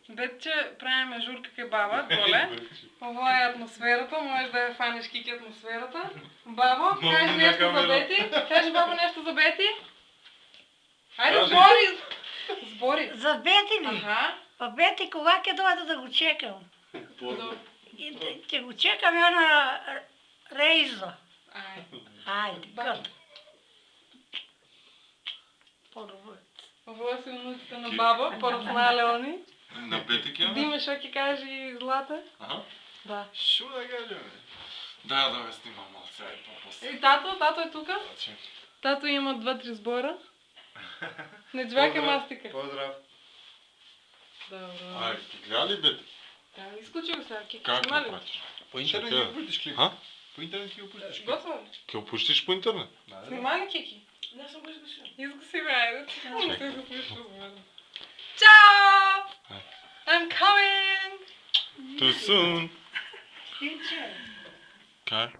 Вече правиме журка кебаба доле. Това е атмосферата, можеш да я фанеш кики атмосферата. Бабо, кажи нещо за Бети. Кажи бабо нещо за Бети. Хайде, сбори! Сбори. За Бети ли? Аха. Па Бети, кога ќе дојде да го чекам? Ќе го чекам ја на Рейзо. Ајде, кот. По-добро. Ovo su unucите на баба, пораснале они. На Бети ќе? Диме, шо ќе кажи Злата? Аха. Да. Шо да кажем? Да, да, снимам малце, ај по-после. И тато е тука? Тато има 2-3 збора. Не джваке мастика. Поздрав. Добро. Ај, ти гледа ли Бети? Да, изключи го сега. Как Има ли? го пратиш? По интернет Чакай. ќе го пуштиш клип. Ха? По интернет ќе го пуштиш клип. Готово ли? Ќе го пуштиш по интернет? Снима ли Кики? Не съм го изгасил. Изгаси го, айде. Не се изгасиш разбира. Чао! I'm coming! Too soon. Синче. Как?